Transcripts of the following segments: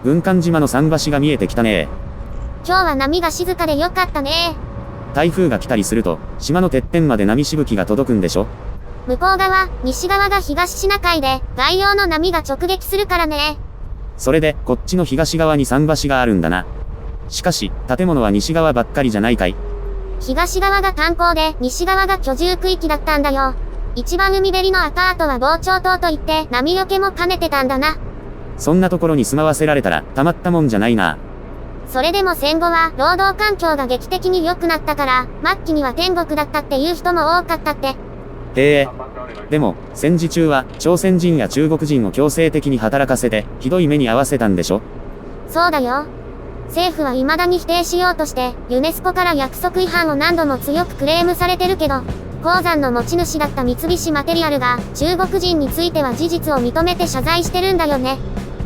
軍艦島の桟橋が見えてきたね。今日は波が静かでよかったね。台風が来たりすると、島のてっぺんまで波しぶきが届くんでしょ。向こう側、西側が東シナ海で、外洋の波が直撃するからね。それで、こっちの東側に桟橋があるんだな。しかし、建物は西側ばっかりじゃないかい。東側が炭鉱で、西側が居住区域だったんだよ。一番海べりのアパートは防潮棟といって、波よけも兼ねてたんだな。そんなところに住まわせられたら、たまったもんじゃないな。それでも戦後は、労働環境が劇的に良くなったから、末期には天国だったっていう人も多かったって。へえ。でも、戦時中は、朝鮮人や中国人を強制的に働かせて、ひどい目に遭わせたんでしょ。そうだよ。政府は未だに否定しようとして、ユネスコから約束違反を何度も強くクレームされてるけど、鉱山の持ち主だった三菱マテリアルが、中国人については事実を認めて謝罪してるんだよね。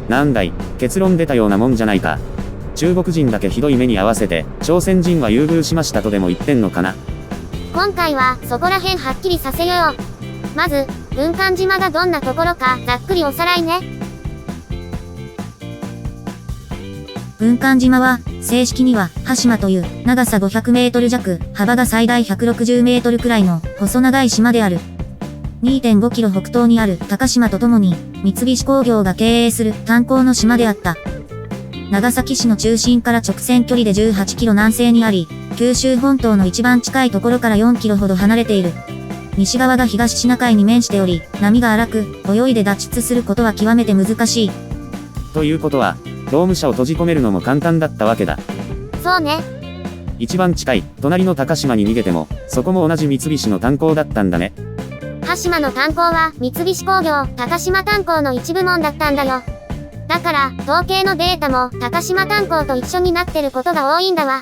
なんだい、結論出たようなもんじゃないか。中国人だけひどい目に遭わせて、朝鮮人は優遇しましたとでも言ってんのかな。今回は、そこら辺はっきりさせよう。まず、軍艦島がどんなところか、ざっくりおさらいね。軍艦島は、正式には、羽島という、長さ500メートル弱、幅が最大160メートルくらいの、細長い島である。2.5 キロ北東にある高島とともに、三菱工業が経営する炭鉱の島であった。長崎市の中心から直線距離で18キロ南西にあり、九州本島の一番近いところから4キロほど離れている。西側が東シナ海に面しており、波が荒く、泳いで脱出することは極めて難しい。ということは、労務者を閉じ込めるのも簡単だったわけだ。そうね。一番近い、隣の高島に逃げても、そこも同じ三菱の炭鉱だったんだね。羽島の炭鉱は、三菱工業、高島炭鉱の一部門だったんだよ。だから、統計のデータも、高島炭鉱と一緒になってることが多いんだわ。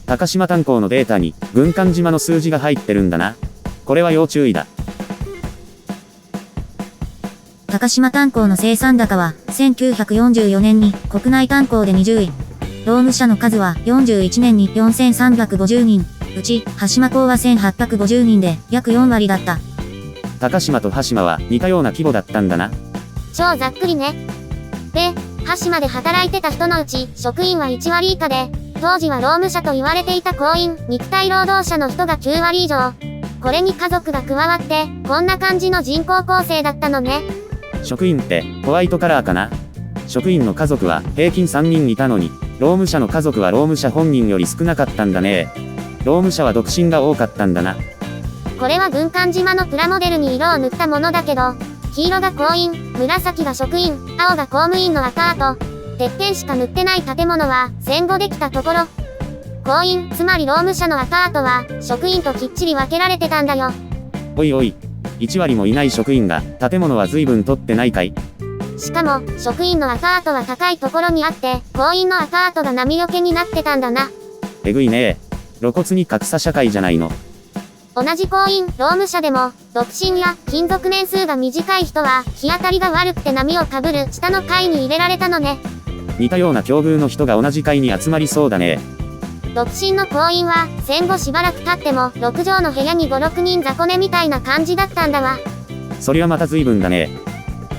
高島炭鉱のデータに、軍艦島の数字が入ってるんだな。これは要注意だ。高島炭鉱の生産高は、1944年に国内炭鉱で20位。労務者の数は41年に4350人。うち、羽島港は1850人で、約4割だった。高島と羽島は似たような規模だったんだな。超ざっくりね。で、羽島で働いてた人のうち、職員は1割以下で、当時は労務者と言われていた工員、肉体労働者の人が9割以上。これに家族が加わって、こんな感じの人口構成だったのね。職員って、ホワイトカラーかな。職員の家族は平均3人いたのに、労務者の家族は労務者本人より少なかったんだね。労務者は独身が多かったんだな。これは軍艦島のプラモデルに色を塗ったものだけど、黄色が工員、紫が職員、青が公務員のアパート。てっぺんしか塗ってない建物は戦後できたところ。工員、つまり労務者のアパートは職員ときっちり分けられてたんだよ。おいおい、1割もいない職員が建物は随分取ってないかい。しかも、職員のアパートは高いところにあって、工員のアパートが波よけになってたんだな。えぐいねえ。露骨に格差社会じゃないの。同じ工員、労務者でも、独身や勤続年数が短い人は、日当たりが悪くて波をかぶる下の階に入れられたのね。似たような境遇の人が同じ階に集まりそうだね。独身の工員は、戦後しばらく経っても、6畳の部屋に5、6人雑魚寝みたいな感じだったんだわ。そりゃまた随分だね。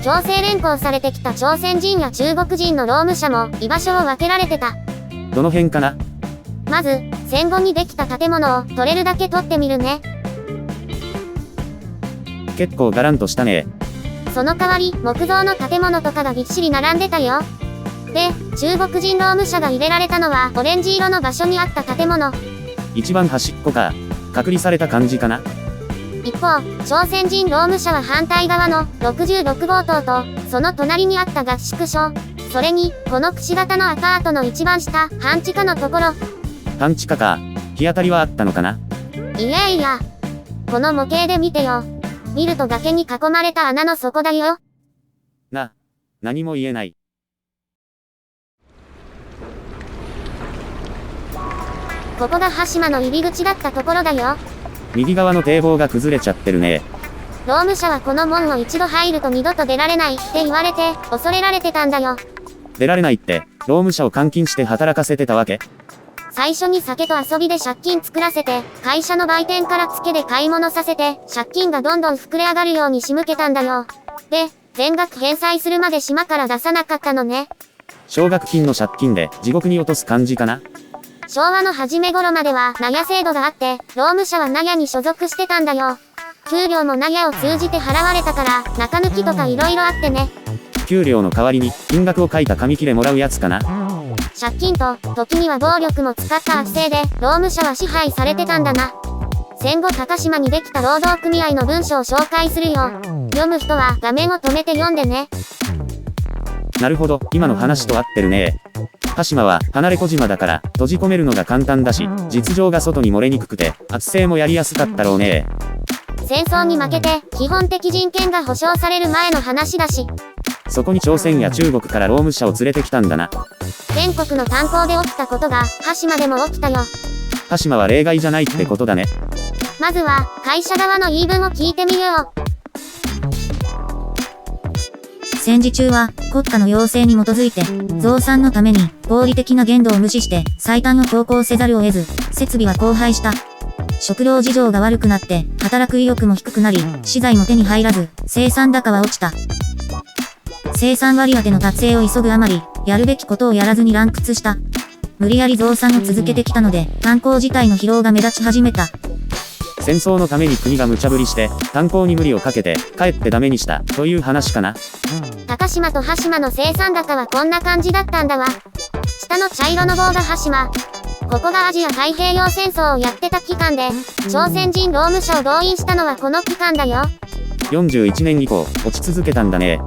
強制連行されてきた朝鮮人や中国人の労務者も、居場所を分けられてた。どの辺かな。まず、戦後にできた建物を取れるだけ取ってみるね。結構ガランとしたね。その代わり、木造の建物とかがぎっしり並んでたよ。で、中国人労務者が入れられたのはオレンジ色の場所にあった建物。一番端っこか。隔離された感じかな。一方、朝鮮人労務者は反対側の66号棟と、その隣にあった合宿所。それに、このくし形のアパートの一番下、半地下のところ。半地下か。日当たりはあったのかな。いやいや。この模型で見てよ。見ると崖に囲まれた穴の底だよ。何も言えない。ここが羽島の入り口だったところだよ。右側の堤防が崩れちゃってるね。労務者はこの門を一度入ると二度と出られないって言われて、恐れられてたんだよ。出られないって、労務者を監禁して働かせてたわけ？最初に酒と遊びで借金作らせて、会社の売店からツケで買い物させて、借金がどんどん膨れ上がるように仕向けたんだよ。で、全額返済するまで島から出さなかったのね。奨学金の借金で地獄に落とす感じかな。昭和の初め頃までは納屋制度があって、労務者は納屋に所属してたんだよ。給料も納屋を通じて払われたから、中抜きとか色々あってね。給料の代わりに金額を書いた紙切れもらうやつかな。借金と、時には暴力も使った悪性で、労務者は支配されてたんだな。戦後高島にできた労働組合の文書を紹介するよ。読む人は画面を止めて読んでね。なるほど、今の話と合ってるね。鹿島は離れ小島だから閉じ込めるのが簡単だし、実情が外に漏れにくくて圧政もやりやすかったろうね。戦争に負けて基本的人権が保障される前の話だし、そこに朝鮮や中国から労務者を連れてきたんだな。全国の炭鉱で起きたことが鹿島でも起きたよ。鹿島は例外じゃないってことだね。まずは会社側の言い分を聞いてみよう。戦時中は国家の要請に基づいて増産のために合理的な限度を無視して最短を強行せざるを得ず、設備は荒廃した。食料事情が悪くなって働く意欲も低くなり、資材も手に入らず生産高は落ちた。生産割当の達成を急ぐあまり、やるべきことをやらずに乱屈した。無理やり増産を続けてきたので、炭鉱自体の疲労が目立ち始めた。戦争のために国が無茶ぶりして炭鉱に無理をかけてかえってダメにしたという話かな。高島と羽島の生産高はこんな感じだったんだわ。下の茶色の棒が羽島。ここがアジア太平洋戦争をやってた期間で、朝鮮人労務者を動員したのはこの期間だよ。41年以降、落ち続けたんだね。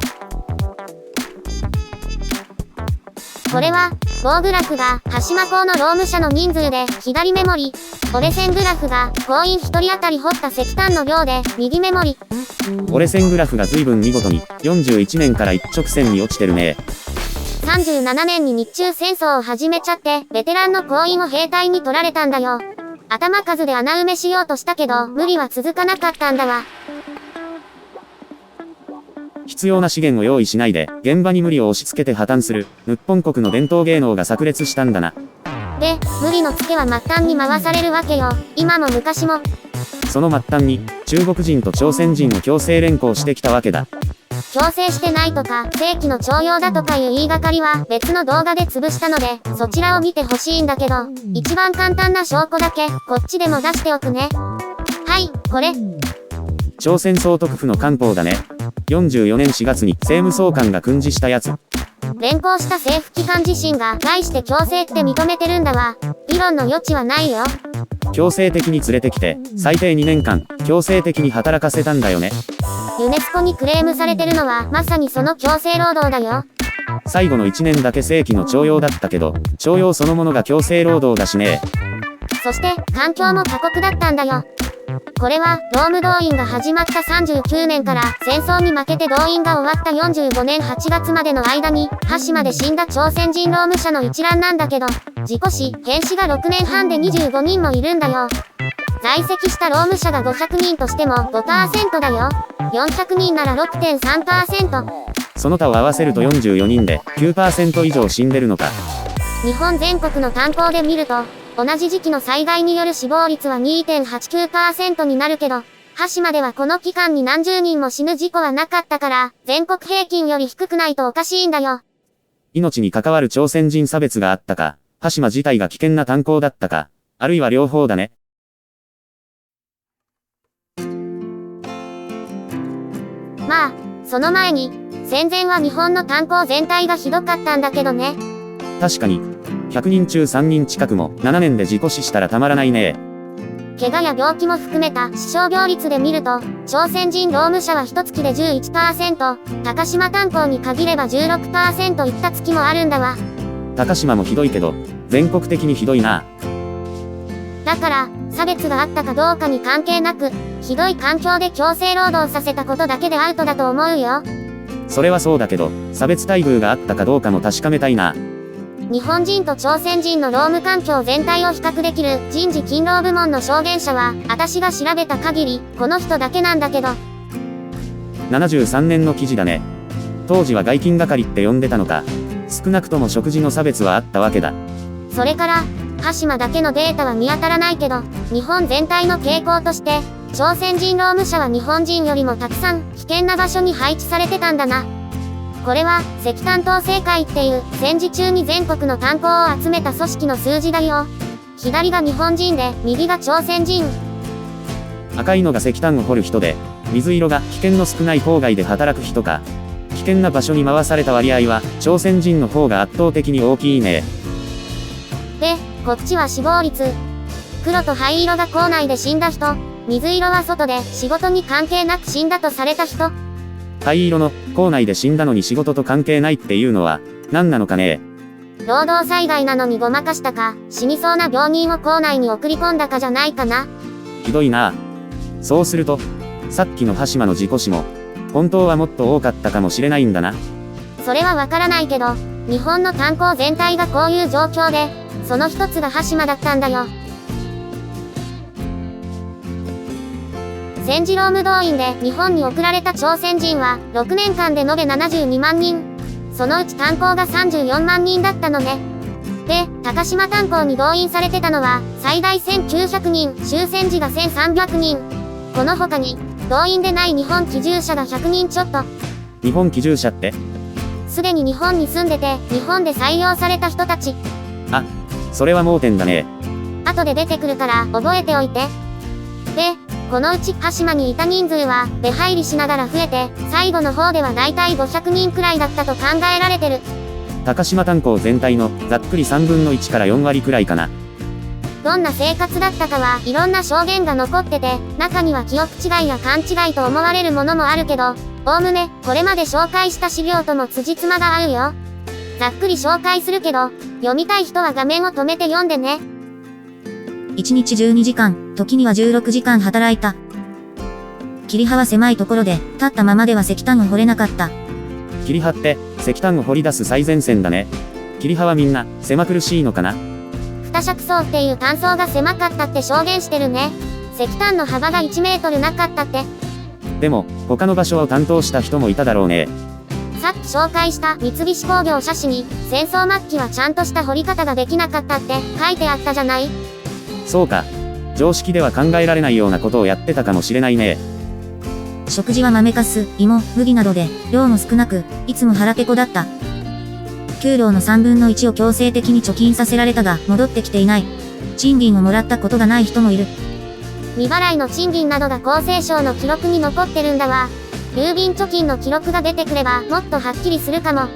これは、棒グラフが、羽島港の労務者の人数で、左メモリ。折れ線グラフが、工員1人当たり掘った石炭の量で、右メモリ。折れ線グラフが随分見事に、41年から一直線に落ちてるね。37年に日中戦争を始めちゃって、ベテランの工員を兵隊に取られたんだよ。頭数で穴埋めしようとしたけど、無理は続かなかったんだわ。必要な資源を用意しないで、現場に無理を押し付けて破綻する、日本国の伝統芸能が炸裂したんだな。で、無理のツケは末端に回されるわけよ。今も昔も。その末端に、中国人と朝鮮人を強制連行してきたわけだ。強制してないとか、正規の徴用だとかいう言いがかりは別の動画で潰したので、そちらを見てほしいんだけど、一番簡単な証拠だけ、こっちでも出しておくね。はい、これ。朝鮮総督府の官報だね。44年4月に政務総監が訓示したやつ。連行した政府機関自身が概して強制って認めてるんだわ。議論の余地はないよ。強制的に連れてきて、最低2年間、強制的に働かせたんだよね。ユネスコにクレームされてるのはまさにその強制労働だよ。最後の1年だけ正規の徴用だったけど、徴用そのものが強制労働だしね。そして環境も過酷だったんだよ。これは労務動員が始まった39年から戦争に負けて動員が終わった45年8月までの間に羽島で死んだ朝鮮人労務者の一覧なんだけど、事故死、変死が6年半で25人もいるんだよ。在籍した労務者が500人としても 5% だよ。400人なら 6.3%。その他を合わせると44人で 9% 以上死んでるのか。日本全国の炭鉱で見ると、同じ時期の災害による死亡率は 2.89% になるけど、羽島ではこの期間に何十人も死ぬ事故はなかったから、全国平均より低くないとおかしいんだよ。命に関わる朝鮮人差別があったか、羽島自体が危険な炭鉱だったか、あるいは両方だね。まあ、その前に、戦前は日本の炭鉱全体がひどかったんだけどね。確かに、100人中3人近くも7年で事故死したらたまらないね。怪我や病気も含めた死傷病率で見ると、朝鮮人労務者は1月で 11%、高島炭鉱に限れば 16% いった月もあるんだわ。高島もひどいけど、全国的にひどいな。だから、差別があったかどうかに関係なく、ひどい環境で強制労働させたことだけでアウトだと思うよ。それはそうだけど、差別待遇があったかどうかも確かめたいな。日本人と朝鮮人の労務環境全体を比較できる人事勤労部門の証言者は、私が調べた限り、この人だけなんだけど。73年の記事だね。当時は外勤係って呼んでたのか。少なくとも食事の差別はあったわけだ。それから、羽島だけのデータは見当たらないけど、日本全体の傾向として、朝鮮人労務者は日本人よりもたくさん危険な場所に配置されてたんだな。これは、石炭統制会っていう、戦時中に全国の炭鉱を集めた組織の数字だよ。左が日本人で、右が朝鮮人。赤いのが石炭を掘る人で、水色が危険の少ない郊外で働く人か。危険な場所に回された割合は、朝鮮人の方が圧倒的に大きいね。で、こっちは死亡率。黒と灰色が校内で死んだ人、水色は外で仕事に関係なく死んだとされた人。灰色の、校内で死んだのに仕事と関係ないっていうのは、何なのかね。労働災害なのにごまかしたか、死にそうな病人を校内に送り込んだかじゃないかな。ひどいな。そうすると、さっきの羽島の事故死も、本当はもっと多かったかもしれないんだな。それはわからないけど、日本の炭鉱全体がこういう状況で、その一つが羽島だったんだよ。戦時労務動員で日本に送られた朝鮮人は6年間で延べ72万人。そのうち炭鉱が34万人だったのね。で、高島炭鉱に動員されてたのは最大1900人、終戦時が1300人。この他に、動員でない日本居住者が100人ちょっと。日本居住者って？すでに日本に住んでて、日本で採用された人たち。あ、それは盲点だね。後で出てくるから覚えておいて。で、このうち羽島にいた人数は出入りしながら増えて、最後の方ではだいたい500人くらいだったと考えられてる。高島炭鉱全体のざっくり3分の1から4割くらいかな。どんな生活だったかはいろんな証言が残ってて、中には記憶違いや勘違いと思われるものもあるけど、おおむねこれまで紹介した資料とも辻褄が合うよ。ざっくり紹介するけど、読みたい人は画面を止めて読んでね。1日12時間、時には16時間働いた。霧葉は狭いところで、立ったままでは石炭を掘れなかった。霧葉って石炭を掘り出す最前線だね。霧葉はみんな狭苦しいのかな。二尺層っていう単層が狭かったって証言してるね。石炭の幅が1メートルなかったって。でも、他の場所を担当した人もいただろうね。さっき紹介した三菱工業社史に、戦争末期はちゃんとした掘り方ができなかったって書いてあったじゃない？そうか。常識では考えられないようなことをやってたかもしれないね。食事は豆かす、芋、麦などで、量も少なく、いつも腹ペコだった。給料の3分の1を強制的に貯金させられたが、戻ってきていない。賃金をもらったことがない人もいる。未払いの賃金などが厚生省の記録に残ってるんだわ。郵便貯金の記録が出てくれば、もっとはっきりするかも。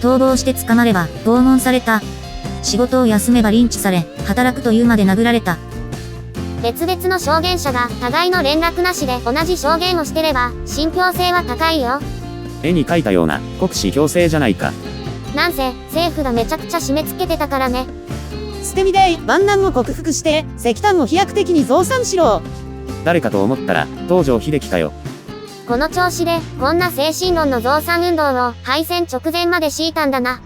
逃亡して捕まれば、拷問された。仕事を休めばリンチされ、働くというまで殴られた。別々の証言者が互いの連絡なしで同じ証言をしてれば、信憑性は高いよ。絵に描いたような国士強制じゃないか。なんせ、政府がめちゃくちゃ締め付けてたからね。捨て身で万難を克服して、石炭を飛躍的に増産しろ。誰かと思ったら、東条英機かよ。この調子で、こんな精神論の増産運動を敗戦直前まで敷いたんだな。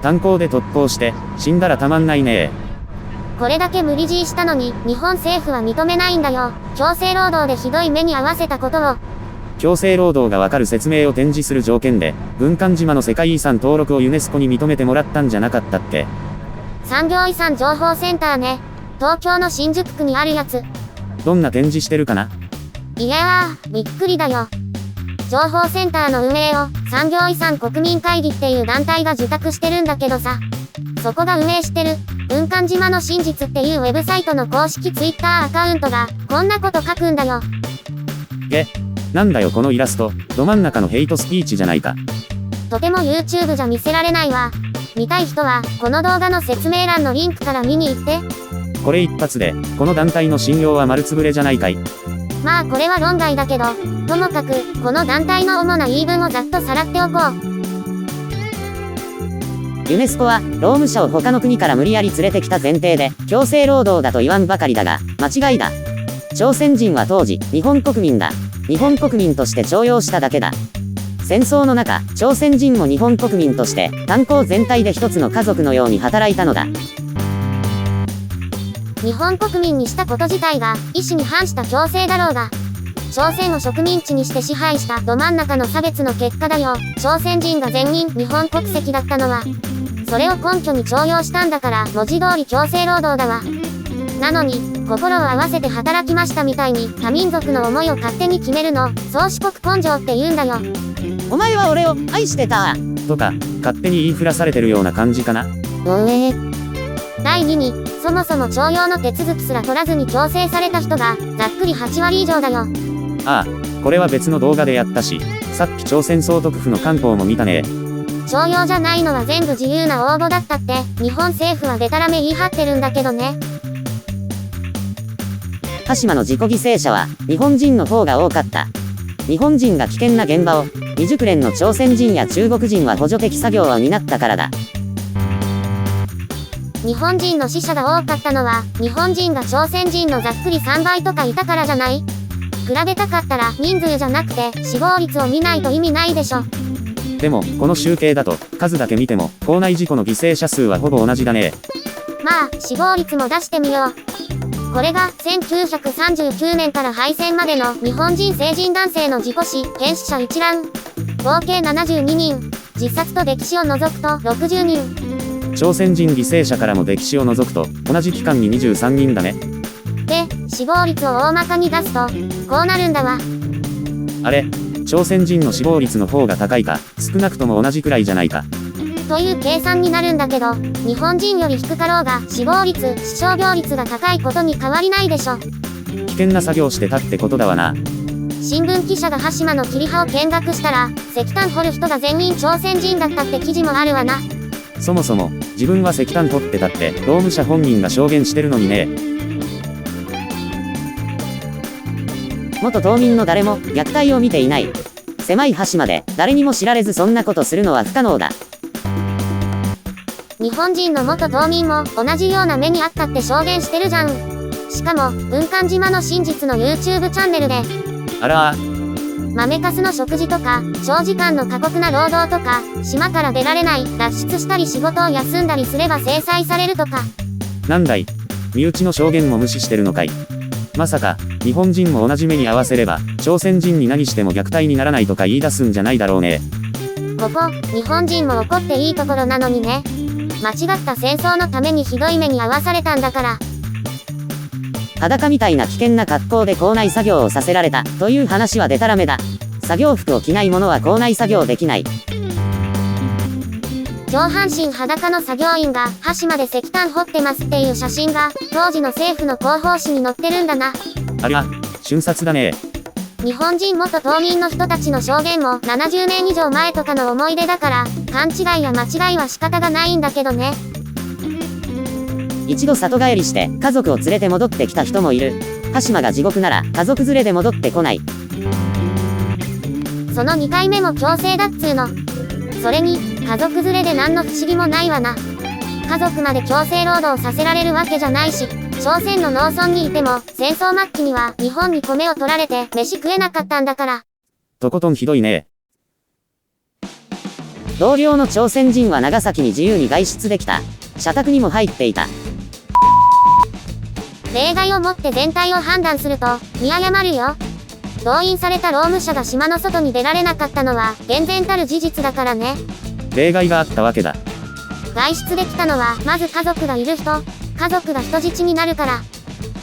炭鉱で特攻して、死んだらたまんないね。これだけ無理強いしたのに、日本政府は認めないんだよ。強制労働でひどい目に遭わせたことを。強制労働がわかる説明を展示する条件で、軍艦島の世界遺産登録をユネスコに認めてもらったんじゃなかったっけ。産業遺産情報センターね。東京の新宿区にあるやつ。どんな展示してるかな？いやー、びっくりだよ。情報センターの運営を、産業遺産国民会議っていう団体が受託してるんだけどさ。そこが運営してる、軍艦島の真実っていうウェブサイトの公式ツイッターアカウントが、こんなこと書くんだよ。なんだよこのイラスト、ど真ん中のヘイトスピーチじゃないか。とても YouTube じゃ見せられないわ。見たい人は、この動画の説明欄のリンクから見に行って。これ一発で、この団体の信用は丸つぶれじゃないかい。まあこれは論外だけど、ともかく、この団体の主な言い分をざっとさらっておこう。ユネスコは、労務者を他の国から無理やり連れてきた前提で、強制労働だと言わんばかりだが、間違いだ。朝鮮人は当時、日本国民だ。日本国民として徴用しただけだ。戦争の中、朝鮮人も日本国民として、炭鉱全体で一つの家族のように働いたのだ。日本国民にしたこと自体が、意思に反した強制だろうが。朝鮮を植民地にして支配したど真ん中の差別の結果だよ。朝鮮人が全員日本国籍だったのは。それを根拠に徴用したんだから、文字通り強制労働だわ。なのに、心を合わせて働きましたみたいに他民族の思いを勝手に決めるの、宗主国根性って言うんだよ。お前は俺を愛してた。とか、勝手に言いふらされてるような感じかな。第2に、そもそも徴用の手続きすら取らずに強制された人が、ざっくり8割以上だよ。ああ、これは別の動画でやったし、さっき朝鮮総督府の官報も見たね。徴用じゃないのは全部自由な応募だったって、日本政府はデタラメ言い張ってるんだけどね。鹿島の自己犠牲者は、日本人の方が多かった。日本人が危険な現場を、未熟練の朝鮮人や中国人は補助的作業を担ったからだ。日本人の死者が多かったのは、日本人が朝鮮人のざっくり3倍とかいたからじゃない？比べたかったら人数じゃなくて死亡率を見ないと意味ないでしょ。でも、この集計だと、数だけ見ても、校内事故の犠牲者数はほぼ同じだね。まあ、死亡率も出してみよう。これが、1939年から敗戦までの日本人成人男性の事故死、変死者一覧。合計72人。自殺と溺死を除くと60人。朝鮮人犠牲者からも溺死を除くと、同じ期間に23人だね。で、死亡率を大まかに出すと、こうなるんだわ。あれ、朝鮮人の死亡率の方が高いか、少なくとも同じくらいじゃないか。という計算になるんだけど、日本人より低かろうが死亡率、死傷病率が高いことに変わりないでしょ。危険な作業してたってことだわな。新聞記者が羽島の切り葉を見学したら、石炭掘る人が全員朝鮮人だったって記事もあるわな。そもそも、自分は石炭取ってたって、労務者本人が証言してるのにね。元島民の誰も虐待を見ていない。狭い橋まで誰にも知られずそんなことするのは不可能だ。日本人の元島民も同じような目にあったって証言してるじゃん。しかも、軍艦島の真実の YouTube チャンネルで、あら豆かすの食事とか、長時間の過酷な労働とか、島から出られない、脱出したり仕事を休んだりすれば制裁されるとか。なんだい、身内の証言も無視してるのかい。まさか、日本人も同じ目に合わせれば、朝鮮人に何しても虐待にならないとか言い出すんじゃないだろうね。ここ、日本人も怒っていいところなのにね。間違った戦争のためにひどい目に遭わされたんだから。裸みたいな危険な格好で校内作業をさせられた、という話はデタラメだ。作業服を着ない者は校内作業できない。上半身裸の作業員が、羽島で石炭掘ってますっていう写真が、当時の政府の広報誌に載ってるんだな。ありゃ、瞬殺だね。日本人元島民の人たちの証言も70年以上前とかの思い出だから、勘違いや間違いは仕方がないんだけどね。一度里帰りして家族を連れて戻ってきた人もいる。羽島が地獄なら家族連れで戻ってこない。その2回目も強制だっつーの。それに、家族連れで何の不思議もないわな。家族まで強制労働させられるわけじゃないし、朝鮮の農村にいても、戦争末期には日本に米を取られて飯食えなかったんだから。とことんひどいね。同僚の朝鮮人は長崎に自由に外出できた。社宅にも入っていた。例外をもって全体を判断すると、見誤るよ。動員された労務者が島の外に出られなかったのは、厳然たる事実だからね。例外があったわけだ。外出できたのは、まず家族がいる人。家族が人質になるから。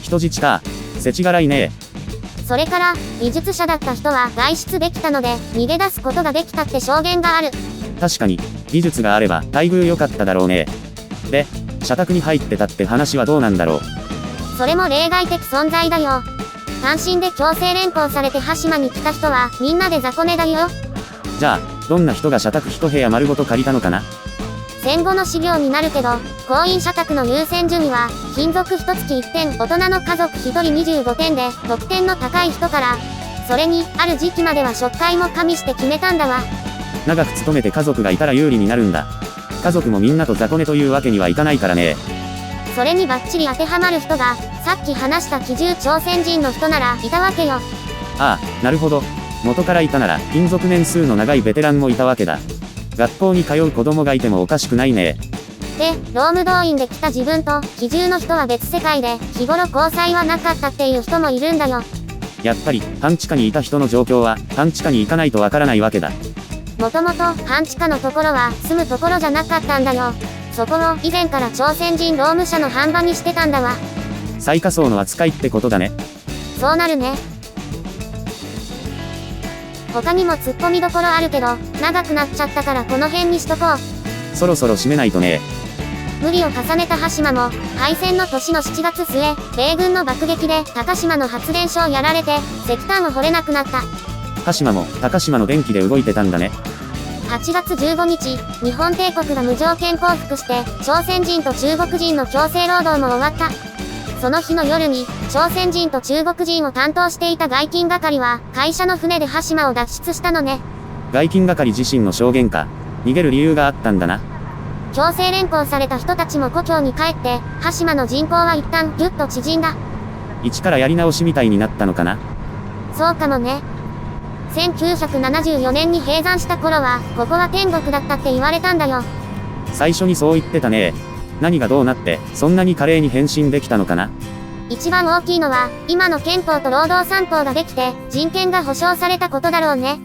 人質か。世知辛いね。それから、技術者だった人は外出できたので、逃げ出すことができたって証言がある。確かに、技術があれば、待遇良かっただろうね。で、社宅に入ってたって話はどうなんだろう。それも例外的存在だよ。単身で強制連行されて羽島に来た人は、みんなで雑魚寝だよ。じゃあ、どんな人が社宅一部屋丸ごと借りたのかな。戦後の資料になるけど、婚姻社宅の優先順位は、勤続1月1点、大人の家族1人25点で、得点の高い人から、それに、ある時期までは食会も加味して決めたんだわ。長く勤めて家族がいたら有利になるんだ。家族もみんなと雑魚寝というわけにはいかないからね。それにバッチリ当てはまる人が、さっき話した基準朝鮮人の人なら、いたわけよ。ああ、なるほど。元からいたなら、勤続年数の長いベテランもいたわけだ。学校に通う子供がいてもおかしくないね。で、労務動員で来た自分と、基準の人は別世界で、日頃交際はなかったっていう人もいるんだよ。やっぱり、半地下にいた人の状況は、半地下に行かないとわからないわけだ。もともと、半地下のところは、住むところじゃなかったんだよ。そこを、以前から朝鮮人労務者の飯場にしてたんだわ。最下層の扱いってことだね。そうなるね。他にも突っ込みどころあるけど、長くなっちゃったからこの辺にしとこう。そろそろ締めないとね。無理を重ねた羽島も、敗戦の年の7月末、米軍の爆撃で高島の発電所をやられて、石炭を掘れなくなった。鹿島も高島の電気で動いてたんだね。8月15日、日本帝国が無条件降伏して、朝鮮人と中国人の強制労働も終わった。その日の夜に、朝鮮人と中国人を担当していた外勤係は、会社の船で羽島を脱出したのね。外勤係自身の証言か。逃げる理由があったんだな。強制連行された人たちも故郷に帰って、羽島の人口は一旦ぎゅっと縮んだ。一からやり直しみたいになったのかな。そうかもね。1974年に閉山した頃は、ここは天国だったって言われたんだよ。最初にそう言ってたね。何がどうなって、そんなに華麗に変身できたのかな。一番大きいのは、今の憲法と労働三法ができて、人権が保障されたことだろうね。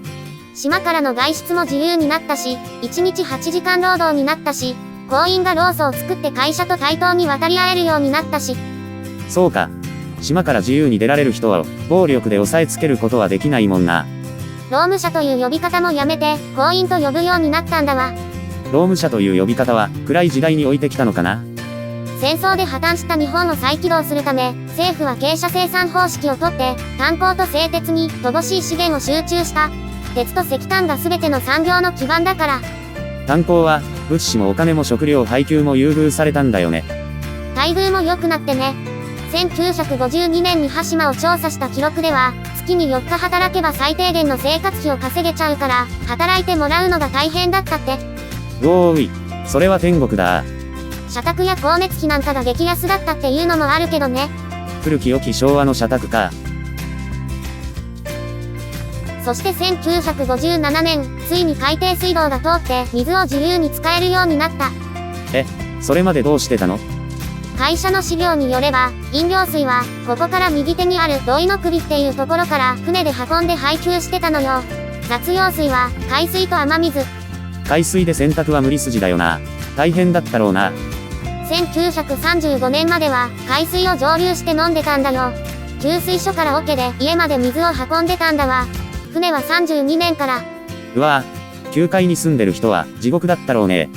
島からの外出も自由になったし、1日8時間労働になったし、工員が労組を作って会社と対等に渡り合えるようになったし。そうか。島から自由に出られる人は、暴力で押さえつけることはできないもんな。労務者という呼び方もやめて、工員と呼ぶようになったんだわ。労務者という呼び方は、暗い時代に置いてきたのかな。戦争で破綻した日本を再起動するため、政府は傾斜生産方式をとって、炭鉱と製鉄に乏しい資源を集中した。鉄と石炭が全ての産業の基盤だから。炭鉱は、物資もお金も食料配給も優遇されたんだよね。待遇も良くなってね。1952年に羽島を調査した記録では、月に4日働けば最低限の生活費を稼げちゃうから、働いてもらうのが大変だったって。おーい、それは天国だ。社宅や光熱費なんかが激安だったっていうのもあるけどね。古き良き昭和の社宅か。そして1957年、ついに海底水道が通って水を自由に使えるようになった。それまでどうしてたの？会社の資料によれば、飲料水は、ここから右手にある土井の首っていうところから船で運んで配給してたのよ。雑用水は、海水と雨水。海水で洗濯は無理筋だよな。大変だったろうな。1935年までは、海水を蒸留して飲んでたんだよ。給水所から桶で家まで水を運んでたんだわ。船は32年から。うわぁ、9階に住んでる人は地獄だったろうね。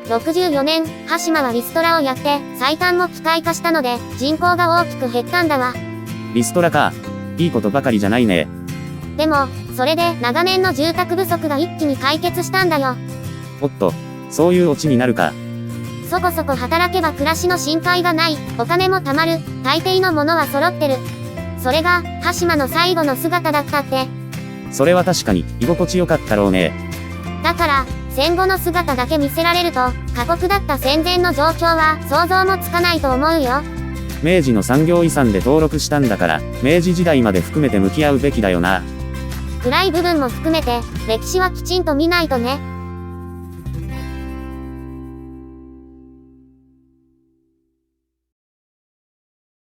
64年、羽島はリストラをやって、採炭も機械化したので、人口が大きく減ったんだわ。リストラか。いいことばかりじゃないね。でも、それで長年の住宅不足が一気に解決したんだよ。おっと、そういうオチになるか。そこそこ働けば暮らしの心配がない、お金も貯まる、大抵のものは揃ってる。それが、羽島の最後の姿だったって。それは確かに、居心地よかったろうね。だから、戦後の姿だけ見せられると、過酷だった戦前の状況は想像もつかないと思うよ。明治の産業遺産で登録したんだから、明治時代まで含めて向き合うべきだよな。暗い部分も含めて、歴史はきちんと見ないとね。